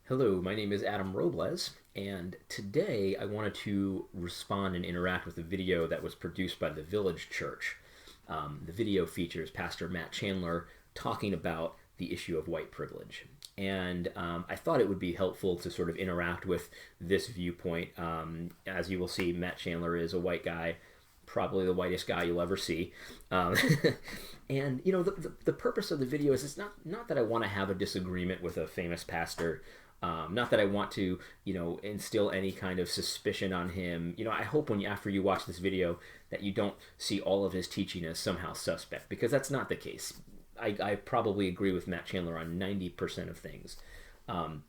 Hello, my name is Adam Robles, and today I wanted to respond and interact with a video that was produced by the Village Church. The video features Pastor Matt Chandler talking about the issue of white privilege. And I thought it would be helpful to sort of interact with this viewpoint. As you will see, Matt Chandler is a white guy, probably the whitest guy you'll ever see. Um, and the purpose of the video is it's not that I want to have a disagreement with a famous pastor. Not that I want to, instill any kind of suspicion on him. I hope after you watch this video that you don't see all of his teaching as somehow suspect, because that's not the case. I probably agree with Matt Chandler on 90% of things. Um,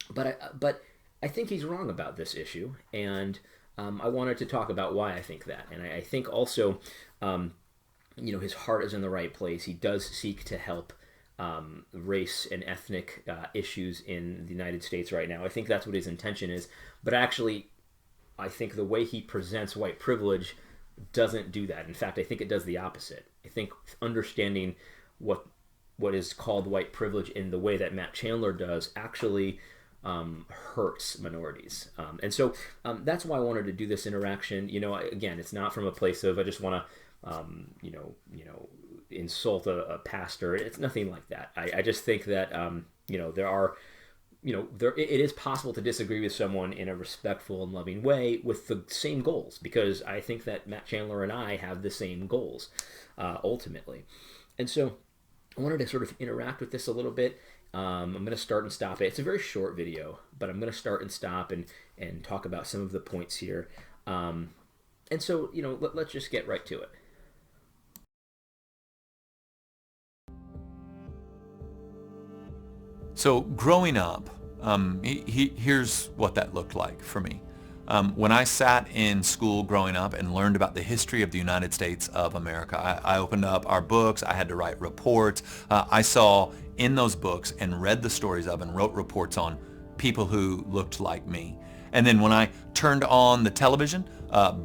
but I think he's wrong about this issue, and I wanted to talk about why I think that. And I think also, his heart is in the right place. He does seek to help race and ethnic issues in the United States right now. I think that's what his intention is. But actually, I think the way he presents white privilege doesn't do that. In fact, I think it does the opposite. I think understanding what is called white privilege in the way that Matt Chandler does actually hurts minorities. That's why I wanted to do this interaction. Again, it's not from a place of I just want to, insult a pastor. It's nothing like that. I just think that there are it is possible to disagree with someone in a respectful and loving way with the same goals, because I think that Matt Chandler and I have the same goals ultimately. And so I wanted to sort of interact with this a little bit. I'm going to start and stop it. It's a very short video, but I'm going to start and stop and talk about some of the points here. Let's just get right to it. So growing up, here's what that looked like for me. When I sat in school growing up and learned about the history of the United States of America, I opened up our books. I had to write reports. I saw in those books and read the stories of and wrote reports on people who looked like me. And then when I turned on the television,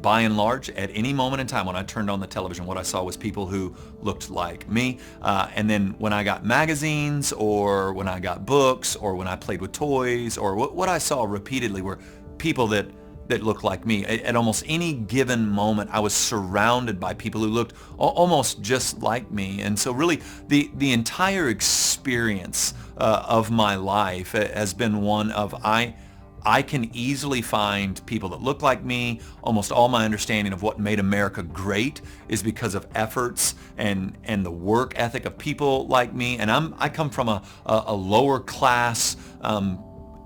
by and large, at any moment in time when I turned on the television, what I saw was people who looked like me. And then when I got magazines, or when I got books, or when I played with toys, or what I saw repeatedly were people that looked like me. At almost any given moment, I was surrounded by people who looked almost just like me. And so really, the entire experience of my life has been one of I can easily find people that look like me. Almost all my understanding of what made America great is because of efforts and the work ethic of people like me. And I come from a lower class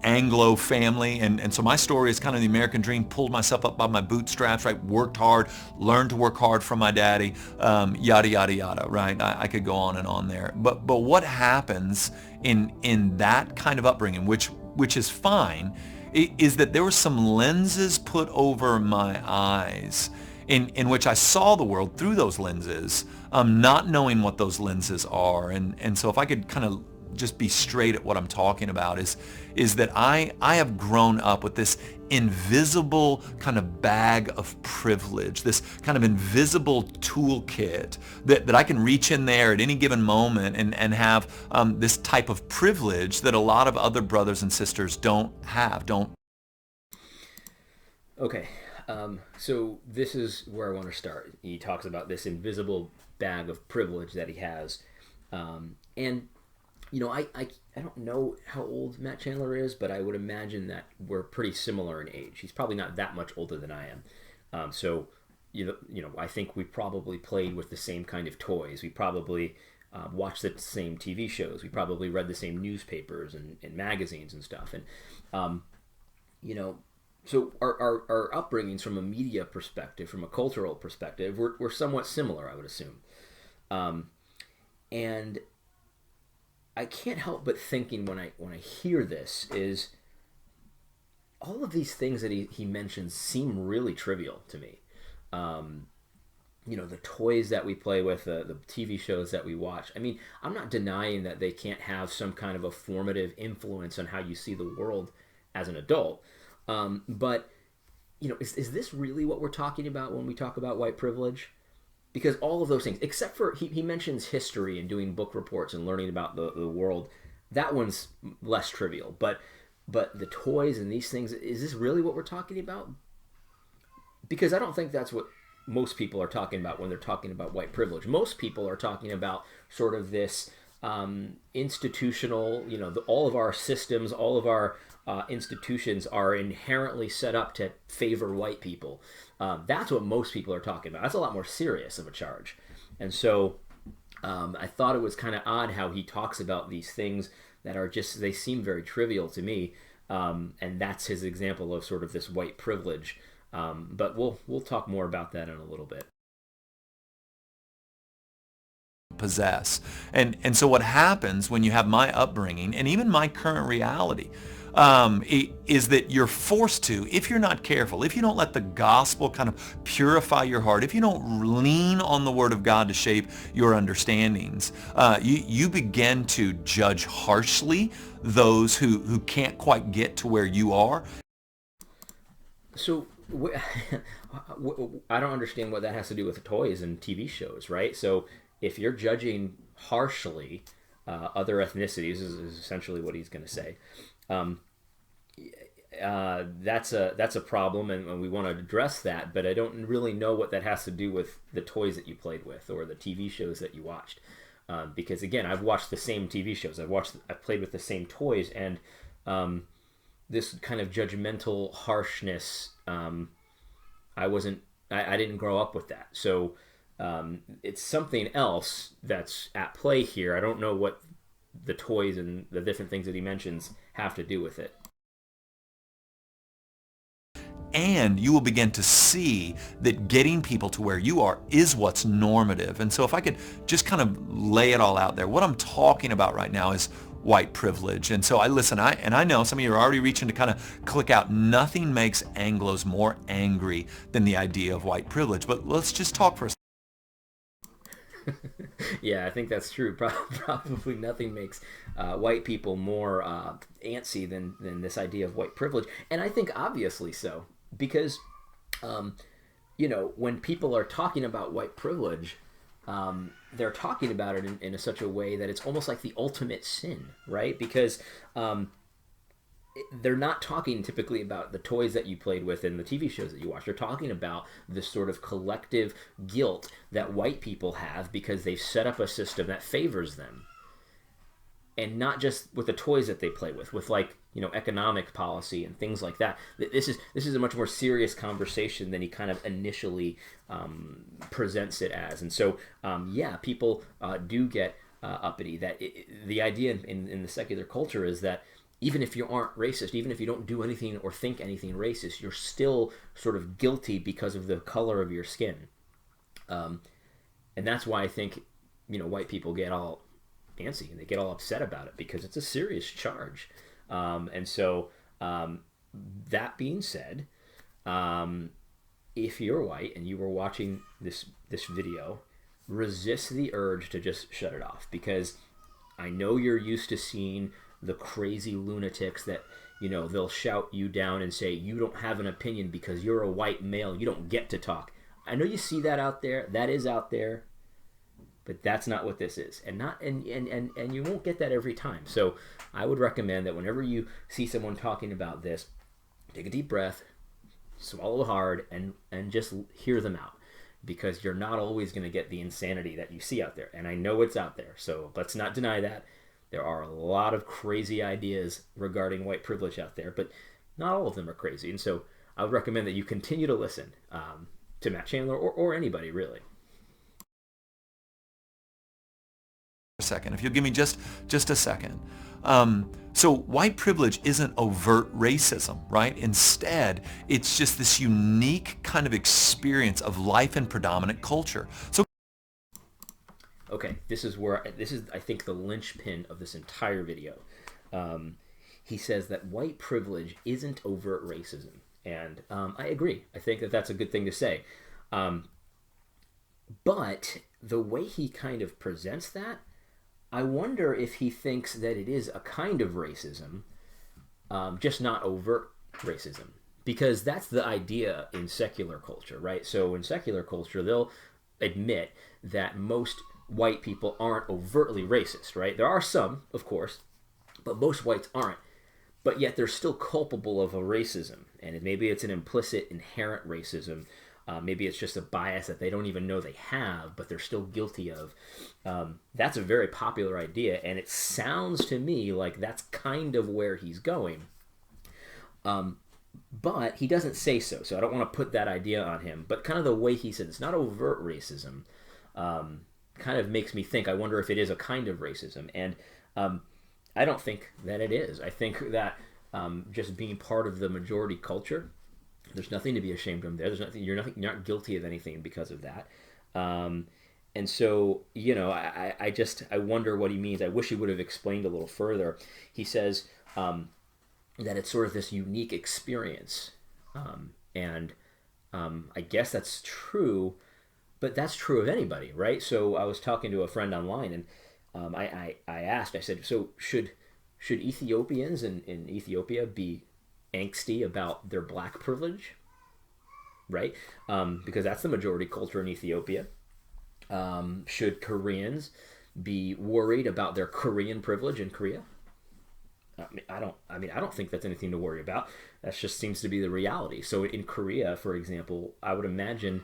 Anglo family, and so my story is kind of the American dream. Pulled myself up by my bootstraps, right? Worked hard, learned to work hard from my daddy, yada yada yada, right? I could go on and on there. But what happens in that kind of upbringing, which is fine, is that there were some lenses put over my eyes in which I saw the world through those lenses, not knowing what those lenses are. And so if I could kind of just be straight at what I'm talking about is that I have grown up with this invisible kind of bag of privilege, this kind of invisible toolkit that I can reach in there at any given moment and have this type of privilege that a lot of other brothers and sisters don't have. Okay, so this is where I want to start. He talks about this invisible bag of privilege that he has, and I don't know how old Matt Chandler is, but I would imagine that we're pretty similar in age. He's probably not that much older than I am. I think we probably played with the same kind of toys. We probably watched the same TV shows. We probably read the same newspapers and magazines and stuff. And so our upbringings from a media perspective, from a cultural perspective, we're somewhat similar, I would assume. And I can't help but thinking when I hear this is all of these things that he mentions seem really trivial to me. The toys that we play with, the TV shows that we watch. I mean, I'm not denying that they can't have some kind of a formative influence on how you see the world as an adult. But is this really what we're talking about when we talk about white privilege? Because all of those things, except for he mentions history and doing book reports and learning about the world, that one's less trivial. But But the toys and these things, is this really what we're talking about? Because I don't think that's what most people are talking about when they're talking about white privilege. Most people are talking about sort of this institutional, all of our systems, all of our institutions are inherently set up to favor white people. That's what most people are talking about. That's a lot more serious of a charge. And so I thought it was kind of odd how he talks about these things that are just, they seem very trivial to me. And that's his example of sort of this white privilege. But we'll talk more about that in a little bit. Possess. And so what happens when you have my upbringing and even my current reality is that you're forced to, if you're not careful, if you don't let the gospel kind of purify your heart, if you don't lean on the word of God to shape your understandings, you begin to judge harshly those who can't quite get to where you are. So I don't understand what that has to do with toys and TV shows, right? So if you're judging harshly other ethnicities, is essentially what he's going to say. That's a problem, and we want to address that. But I don't really know what that has to do with the toys that you played with or the TV shows that you watched. Because again, I've watched the same TV shows. I've played with the same toys, and this kind of judgmental harshness. I didn't grow up with that, so it's something else that's at play here. I don't know what the toys and the different things that he mentions have to do with it. And you will begin to see that getting people to where you are is what's normative. And so if I could just kind of lay it all out there, what I'm talking about right now is white privilege. And so I know some of you are already reaching to kind of click out. Nothing makes Anglos more angry than the idea of white privilege. But let's just talk for a second. Yeah, I think that's true. Probably nothing makes white people more antsy than this idea of white privilege. And I think obviously so. Because, when people are talking about white privilege, they're talking about it in such a way that it's almost like the ultimate sin, right? Because they're not talking typically about the toys that you played with in the TV shows that you watch. They're talking about this sort of collective guilt that white people have because they've set up a system that favors them. And not just with the toys that they play with like, economic policy and things like that. This is a much more serious conversation than he kind of initially presents it as. And so, people do get uppity. That the idea in the secular culture is that even if you aren't racist, even if you don't do anything or think anything racist, you're still sort of guilty because of the color of your skin. And that's why I think, white people get all antsy and they get all upset about it because it's a serious charge. And so that being said, if you're white and you were watching this video, resist the urge to just shut it off, because I know you're used to seeing the crazy lunatics that, they'll shout you down and say, you don't have an opinion because you're a white male, you don't get to talk. I know you see that out there. That is out there. But that's not what this is, and you won't get that every time. So I would recommend that whenever you see someone talking about this, take a deep breath, swallow hard, and just hear them out, because you're not always going to get the insanity that you see out there. And I know it's out there, so let's not deny that. There are a lot of crazy ideas regarding white privilege out there, but not all of them are crazy. And so I would recommend that you continue to listen to Matt Chandler or anybody really. A second, if you'll give me just a second. So white privilege isn't overt racism, right? Instead, it's just this unique kind of experience of life in predominant culture. So okay, this is I think the linchpin of this entire video. He says that white privilege isn't overt racism, and I agree. I think that that's a good thing to say. But the way he kind of presents that, I wonder if he thinks that it is a kind of racism, just not overt racism. Because that's the idea in secular culture, right? So in secular culture, they'll admit that most white people aren't overtly racist, right? There are some, of course, but most whites aren't. but yet they're still culpable of a racism, and maybe it's an implicit, inherent racism. Maybe it's just a bias that they don't even know they have, but they're still guilty of. That's a very popular idea, and it sounds to me like that's kind of where he's going. But he doesn't say so, so I don't want to put that idea on him. But kind of the way he said it's not overt racism kind of makes me think, I wonder if it is a kind of racism. And I don't think that it is. I think that just being part of the majority culture, there's nothing to be ashamed of there. There's nothing. You're not guilty of anything because of that. And so, I wonder what he means. I wish he would have explained a little further. He says that it's sort of this unique experience, and I guess that's true, but that's true of anybody, right? So I was talking to a friend online, and I asked. I said, so should Ethiopians in Ethiopia be angsty about their black privilege, right? Because that's the majority culture in Ethiopia. Should Koreans be worried about their Korean privilege in Korea? I don't think that's anything to worry about. That just seems to be the reality. So in Korea, for example, I would imagine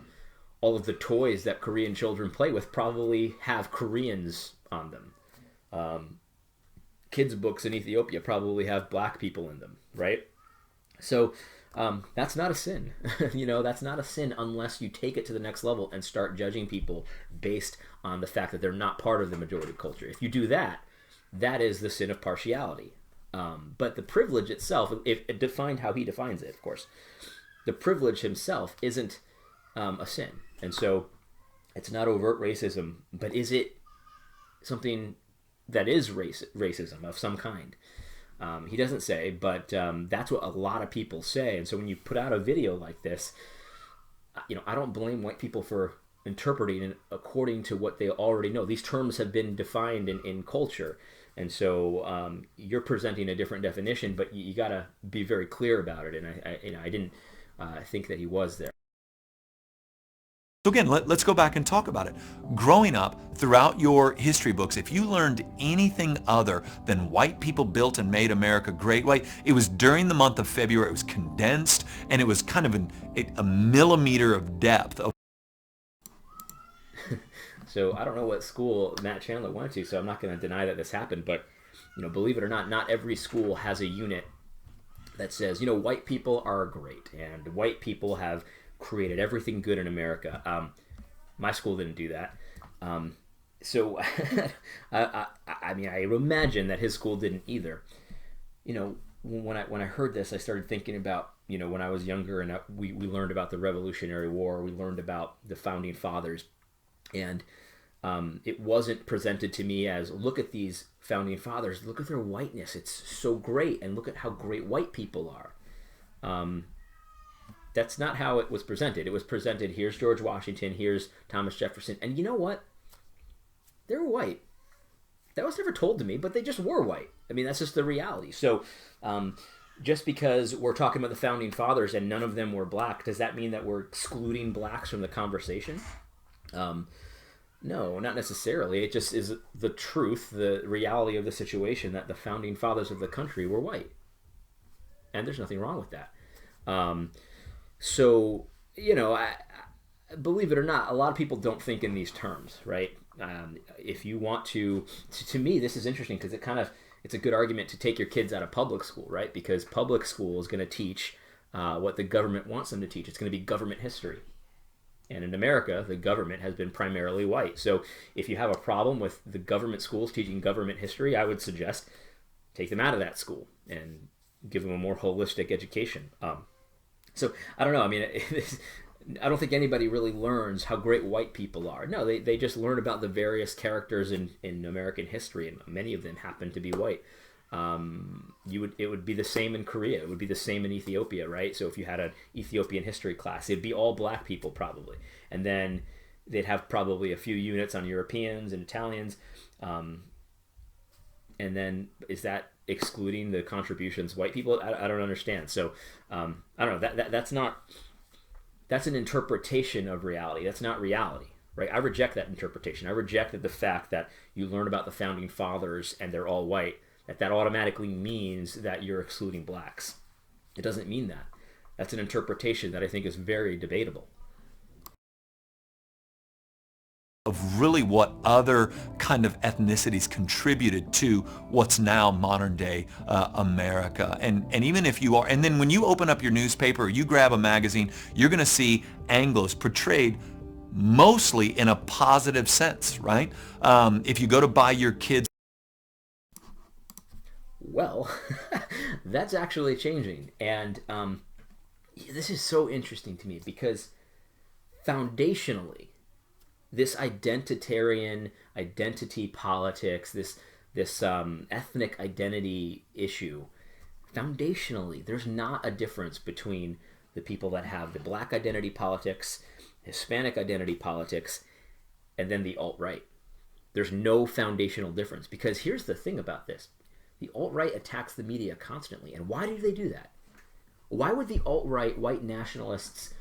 all of the toys that Korean children play with probably have Koreans on them. Kids' books in Ethiopia probably have black people in them, right? So that's not a sin. That's not a sin unless you take it to the next level and start judging people based on the fact that they're not part of the majority culture. If you do that, that is the sin of partiality. But the privilege itself, if defined how he defines it, of course, the privilege himself isn't a sin. And so it's not overt racism, but is it something that is racism of some kind? He doesn't say, but that's what a lot of people say. And so when you put out a video like this, I don't blame white people for interpreting it according to what they already know. These terms have been defined in culture. And so you're presenting a different definition, but you got to be very clear about it. And I didn't think that he was there. So again, let's go back and talk about it. Growing up, throughout your history books, if you learned anything other than white people built and made America great, it was during the month of February, it was condensed, and it was kind of a millimeter of depth. So I don't know what school Matt Chandler went to, so I'm not going to deny that this happened, but believe it or not every school has a unit that says, white people are great, and white people have created everything good in America. My school didn't do that. So I imagine that his school didn't either. When I heard this, I started thinking about, when I was younger and we learned about the Revolutionary War, we learned about the Founding Fathers, and it wasn't presented to me as, look at these Founding Fathers, look at their whiteness, it's so great, and look at how great white people are. That's not how it was presented. It was presented, here's George Washington, here's Thomas Jefferson, and you know what? They were white. That was never told to me, but they just were white. That's just the reality. So just because we're talking about the Founding Fathers and none of them were black, does that mean that we're excluding blacks from the conversation? No, not necessarily. It just is the truth, the reality of the situation, that the Founding Fathers of the country were white. And there's nothing wrong with that. So, I believe it or not, a lot of people don't think in these terms, right? If you want to me, this is interesting because it's a good argument to take your kids out of public school, right? Because public school is going to teach what the government wants them to teach. It's going to be government history. And in America, the government has been primarily white. So if you have a problem with the government schools teaching government history, I would suggest take them out of that school and give them a more holistic education. So I don't know. I don't think anybody really learns how great white people are. No, they just learn about the various characters in American history, and many of them happen to be white. It would be the same in Korea. It would be the same in Ethiopia, right? So if you had an Ethiopian history class, it'd be all black people probably, and then they'd have probably a few units on Europeans and Italians, and then is that excluding the contributions white people? I don't understand. So I don't know. That's an interpretation of reality. That's not reality, right? I reject that interpretation. I reject the fact that you learn about the Founding Fathers and they're all white. that automatically means that you're excluding blacks. It doesn't mean that. That's an interpretation that I think is very debatable. Of really what other kind of ethnicities contributed to what's now modern day America. And even if you are, and then when you open up your newspaper or you grab a magazine, you're going to see Anglos portrayed mostly in a positive sense, right? If you go to buy your kids. Well, that's actually changing. And this is so interesting to me because foundationally, this identitarian identity politics, this ethnic identity issue, foundationally, there's not a difference between the people that have the black identity politics, Hispanic identity politics, and then the alt-right. There's no foundational difference because here's the thing about this. The alt-right attacks the media constantly. And why do they do that? Why would the alt-right white nationalists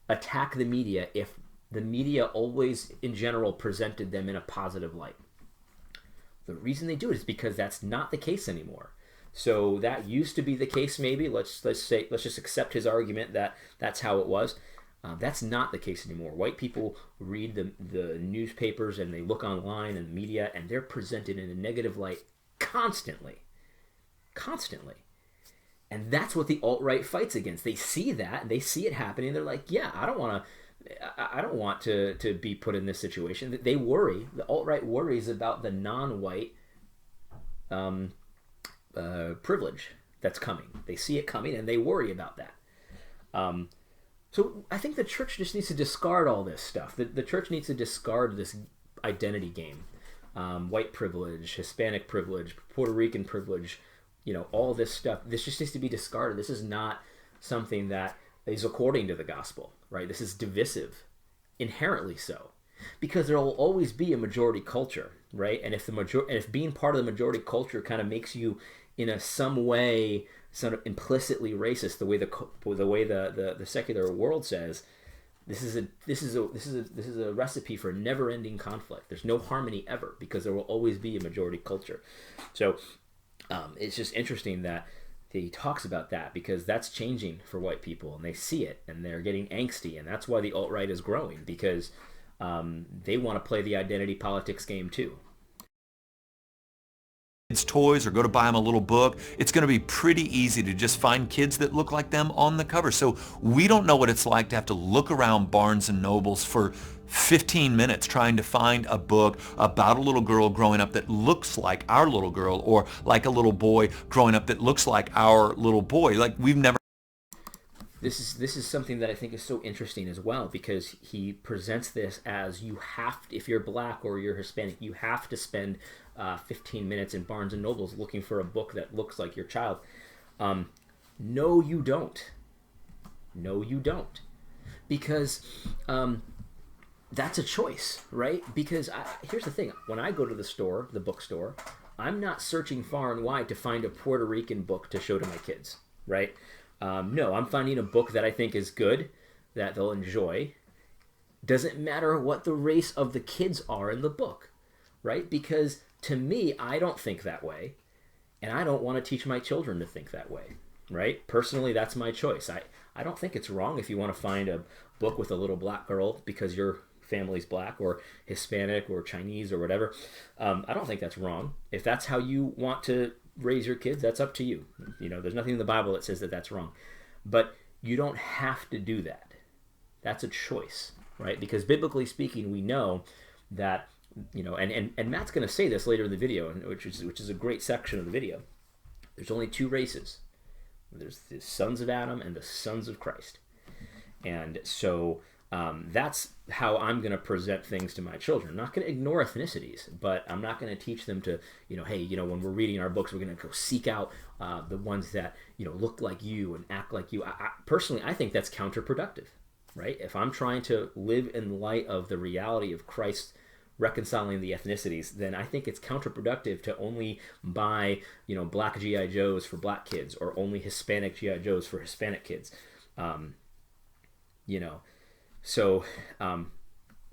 attack the media if the media always, in general, presented them in a positive light? The reason they do it is because that's not the case anymore. So that used to be the case. Maybe let's just accept his argument that that's how it was. That's not the case anymore. White people read the newspapers and they look online and the media, and they're presented in a negative light constantly. And that's what the alt-right fights against. They see that and they see it happening. They're like, yeah, I don't want to be put in this situation. They worry. The alt-right worries about the non-white privilege that's coming. They see it coming and they worry about that. So I think the church just needs to discard all this stuff. The church needs to discard this identity game. White privilege, Hispanic privilege, Puerto Rican privilege, all this stuff. This just needs to be discarded. This is not something that is according to the gospel, right? This is divisive, inherently so, because there will always be a majority culture, right? And if being part of the majority culture kind of makes you, in some way, sort of implicitly racist, the way the secular world says, this is a recipe for never-ending conflict. There's no harmony ever because there will always be a majority culture. So it's just interesting that he talks about that because that's changing for white people and they see it and they're getting angsty, and that's why the alt-right is growing because they want to play the identity politics game too. Kids toys or go to buy them a little book, it's going to be pretty easy to just find kids that look like them on the cover. So we don't know what it's like to have to look around Barnes and Nobles for 15 minutes trying to find a book about a little girl growing up that looks like our little girl, or like a little boy growing up that looks like our little boy. Like we've never. This is something that I think is so interesting as well because he presents this as you have to, if you're black or you're Hispanic, you have to spend 15 minutes in Barnes and Nobles looking for a book that looks like your child. No, you don't. No, you don't. Because that's a choice, right? Because here's the thing. When I go to the bookstore, I'm not searching far and wide to find a Puerto Rican book to show to my kids, right? No, I'm finding a book that I think is good, that they'll enjoy. Doesn't matter what the race of the kids are in the book, right? Because to me, I don't think that way, and I don't want to teach my children to think that way, right? Personally, that's my choice. I don't think it's wrong if you want to find a book with a little black girl because your family's black or Hispanic or Chinese or whatever. I don't think that's wrong. If that's how you want to raise your kids, that's up to you. There's nothing in the Bible that says that that's wrong. But you don't have to do that. That's a choice, right? Because biblically speaking, we know that, and Matt's going to say this later in the video, which is a great section of the video. There's only two races. There's the sons of Adam and the sons of Christ. And so that's how I'm going to present things to my children. I'm not going to ignore ethnicities, but I'm not going to teach them to, hey, when we're reading our books, we're going to go seek out the ones that, look like you and act like you. Personally, I think that's counterproductive, right? If I'm trying to live in light of the reality of Christ reconciling the ethnicities, then I think it's counterproductive to only buy, black G.I. Joes for black kids or only Hispanic G.I. Joes for Hispanic kids. So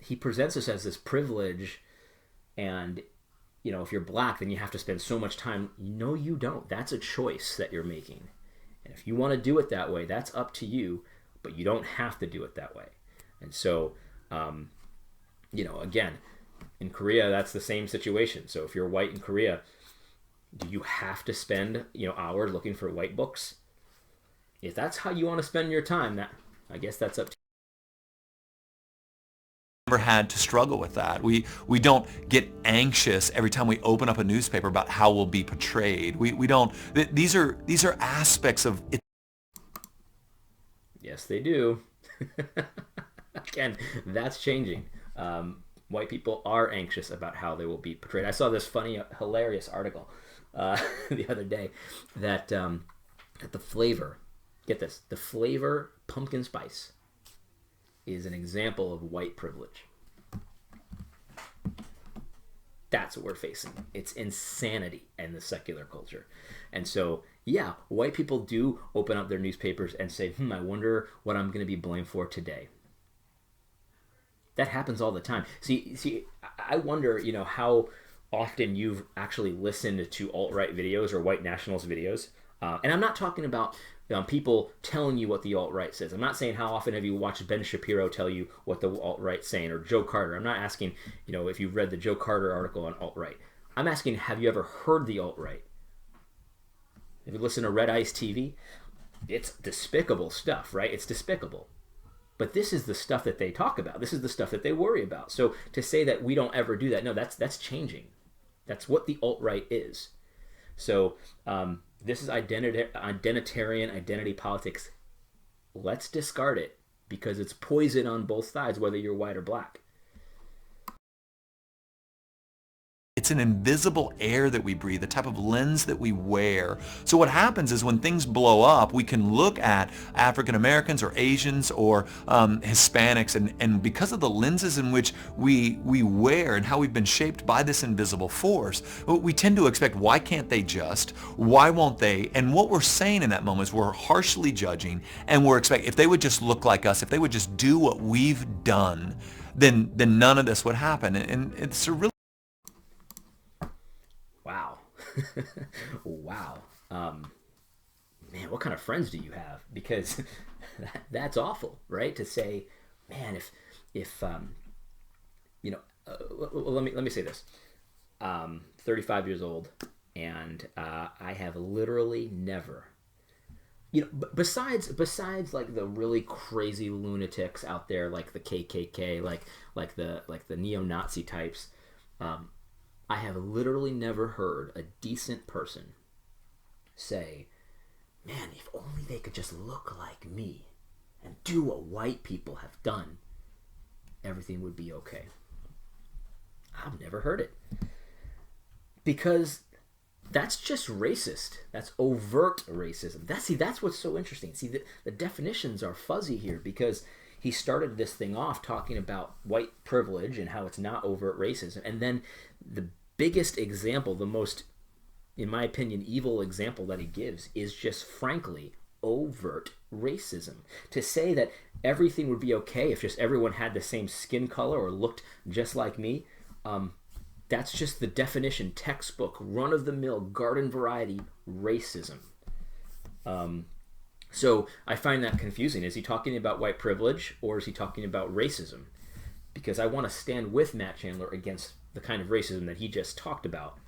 he presents us as this privilege, and if you're black, then you have to spend so much time. No, you don't. That's a choice that you're making. And if you want to do it that way, that's up to you, but you don't have to do it that way. And so, again, in Korea, that's the same situation. So if you're white in Korea, do you have to spend, hours looking for white books? If that's how you want to spend your time, I guess that's up to you. Never had to struggle with that. We don't get anxious every time we open up a newspaper about how we'll be portrayed. We don't. These are aspects of it. Yes, they do. Again, that's changing. White people are anxious about how they will be portrayed. I saw this funny, hilarious article the other day that the flavor, get this, the flavor pumpkin spice is an example of white privilege. That's what we're facing. It's insanity in the secular culture. And so, yeah, white people do open up their newspapers and say, I wonder what I'm going to be blamed for today. That happens all the time. See, I wonder, how often you've actually listened to alt-right videos or white nationalist videos. And I'm not talking about people telling you what the alt-right says. I'm not saying how often have you watched Ben Shapiro tell you what the alt-right's saying, or Joe Carter. I'm not asking, if you've read the Joe Carter article on alt-right. I'm asking, have you ever heard the alt-right? If you listen to Red Ice TV, it's despicable stuff, right? It's despicable. But this is the stuff that they talk about. This is the stuff that they worry about. So to say that we don't ever do that, no, that's changing. That's what the alt-right is. So this is identitarian identity politics. Let's discard it because it's poison on both sides, whether you're white or black. It's an invisible air that we breathe, the type of lens that we wear. So what happens is when things blow up, we can look at African Americans or Asians or Hispanics, and because of the lenses in which we wear and how we've been shaped by this invisible force, we tend to expect, why can't they just? Why won't they? And what we're saying in that moment is we're harshly judging, and we're expecting, if they would just look like us, if they would just do what we've done, then none of this would happen. And it's a really Wow. Wow. Man, what kind of friends do you have? Because that's awful, right? To say, man, if well, let me say this. 35 years old, and I have literally never, besides like the really crazy lunatics out there, like the KKK, like the neo-Nazi types, I have literally never heard a decent person say, man, if only they could just look like me and do what white people have done, everything would be okay. I've never heard it. Because that's just racist. That's overt racism. That's what's so interesting. See, the definitions are fuzzy here because he started this thing off talking about white privilege and how it's not overt racism. And then the biggest example, the most, in my opinion, evil example that he gives is just frankly overt racism. To say that everything would be okay if just everyone had the same skin color or looked just like me, that's just the definition, textbook, run-of-the-mill, garden variety racism. So I find that confusing. Is he talking about white privilege or is he talking about racism? Because I want to stand with Matt Chandler against the kind of racism that he just talked about.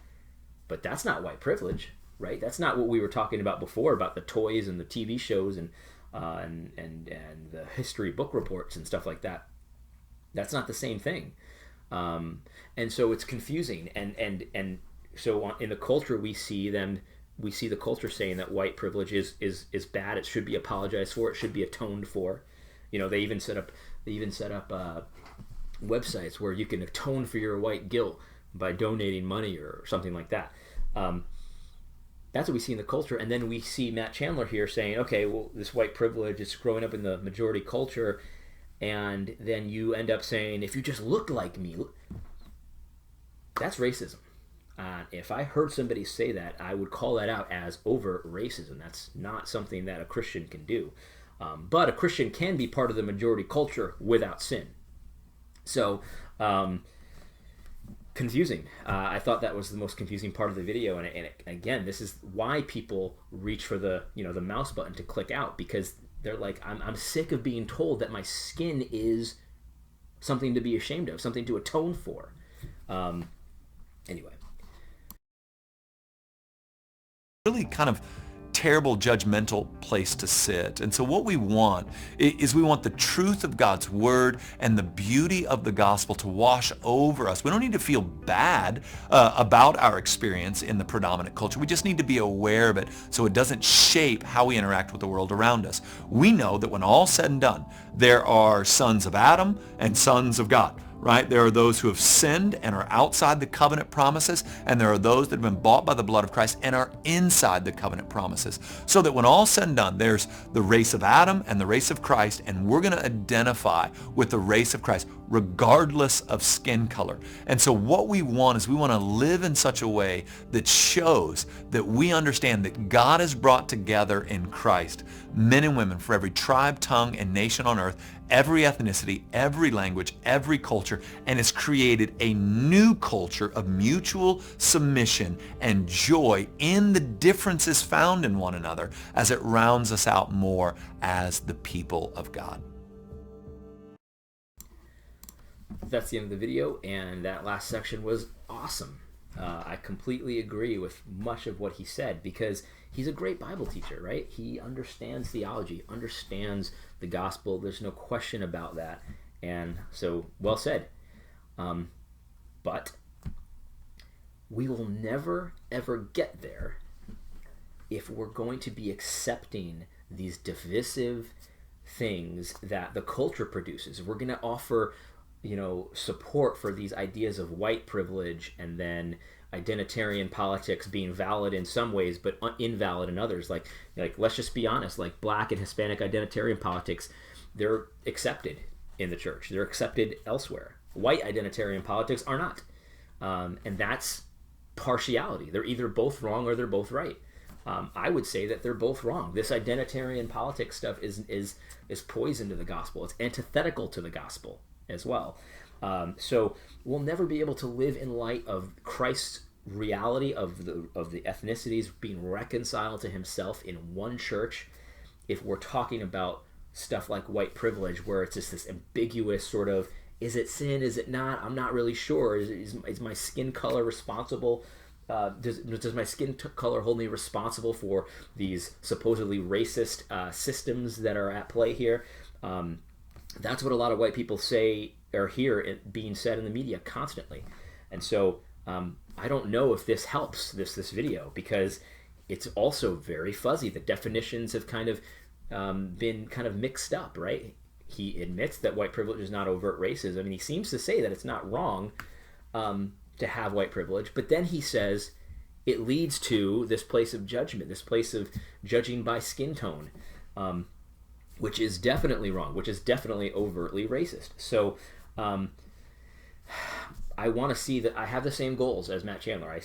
But that's not white privilege, right? That's not what we were talking about before, about the toys and the TV shows and the history book reports and stuff like that. That's not the same thing. And so it's confusing. And so in the culture we see the culture saying that white privilege is bad. It should be apologized for. It should be atoned for. They even set up websites where you can atone for your white guilt by donating money or something like that. That's what we see in the culture. And then we see Matt Chandler here saying, okay, well, this white privilege is growing up in the majority culture. And then you end up saying, if you just looked like me, that's racism. If I heard somebody say that, I would call that out as overt racism. That's not something that a Christian can do. But a Christian can be part of the majority culture without sin. So confusing. I thought that was the most confusing part of the video, and again, this is why people reach for the the mouse button to click out, because they're like, I'm sick of being told that my skin is something to be ashamed of, something to atone for. Anyway, really kind of terrible judgmental place to sit. And so what we want is we want the truth of God's word and the beauty of the gospel to wash over us. We don't need to feel bad about our experience in the predominant culture. We just need to be aware of it so it doesn't shape how we interact with the world around us. We know that when all's said and done, there are sons of Adam and sons of God. Right? There are those who have sinned and are outside the covenant promises, and there are those that have been bought by the blood of Christ and are inside the covenant promises. So that when all's said and done, there's the race of Adam and the race of Christ, and we're going to identify with the race of Christ regardless of skin color. And so what we want is we want to live in such a way that shows that we understand that God has brought together in Christ men and women for every tribe, tongue, and nation on earth, every ethnicity, every language, every culture, and has created a new culture of mutual submission and joy in the differences found in one another as it rounds us out more as the people of God. That's the end of the video, and that last section was awesome. I completely agree with much of what he said, because he's a great Bible teacher, right? He understands theology, understands the gospel. There's no question about that. And so, well said. But we will never, ever get there if we're going to be accepting these divisive things that the culture produces. We're going to offer support for these ideas of white privilege, and then identitarian politics being valid in some ways but invalid in others. Like let's just be honest, like Black and Hispanic identitarian politics, they're accepted in the church, they're accepted elsewhere. White identitarian politics are not, and that's partiality. They're either both wrong or they're both right. I would say that they're both wrong. This identitarian politics stuff is poison to the gospel. It's antithetical to the gospel as well. So we'll never be able to live in light of Christ's reality of the ethnicities being reconciled to himself in one church if we're talking about stuff like white privilege, where it's just this ambiguous sort of, is it sin, is it not, I'm not really sure, is my skin color responsible, does my skin color hold me responsible for these supposedly racist systems that are at play here. That's what a lot of white people say or hear it being said in the media constantly. And so I don't know if this helps, this video, because it's also very fuzzy. The definitions have kind of been kind of mixed up, right? He admits that white privilege is not overt racism, and he seems to say that it's not wrong to have white privilege, but then he says it leads to this place of judgment, this place of judging by skin tone, which is definitely wrong, which is definitely overtly racist. So I want to see that I have the same goals as Matt Chandler.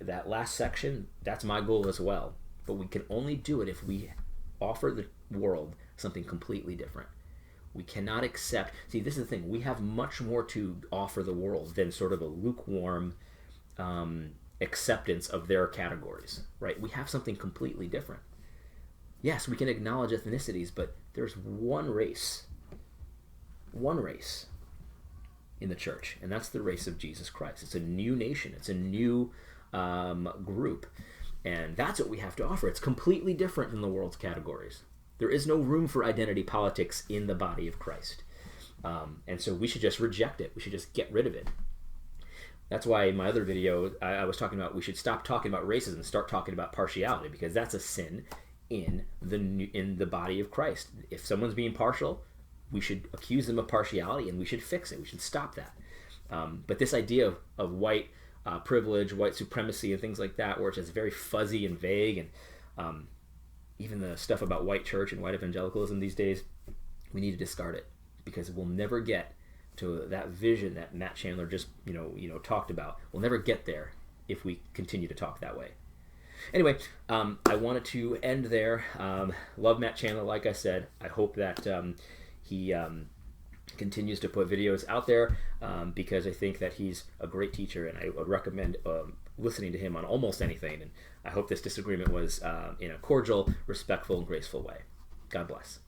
That last section, that's my goal as well. But we can only do it if we offer the world something completely different. We cannot accept... See, this is the thing. We have much more to offer the world than sort of a lukewarm acceptance of their categories, right? We have something completely different. Yes, we can acknowledge ethnicities, but there's one race in the church, and that's the race of Jesus Christ. It's a new nation. It's a new group, and that's what we have to offer. It's completely different than the world's categories. There is no room for identity politics in the body of Christ, and so we should just reject it. We should just get rid of it. That's why in my other video I was talking about we should stop talking about racism and start talking about partiality, because that's a sin in the body of Christ. If someone's being partial, we should accuse them of partiality and we should fix it. We should stop that. But this idea of white privilege, white supremacy, and things like that, where it's just very fuzzy and vague, and even the stuff about white church and white evangelicalism these days, we need to discard it, because we'll never get to that vision that Matt Chandler just talked about. We'll never get there if we continue to talk that way. Anyway, I wanted to end there. Love Matt Chandler, like I said. I hope that he continues to put videos out there because I think that he's a great teacher, and I would recommend listening to him on almost anything. And I hope this disagreement was in a cordial, respectful, and graceful way. God bless.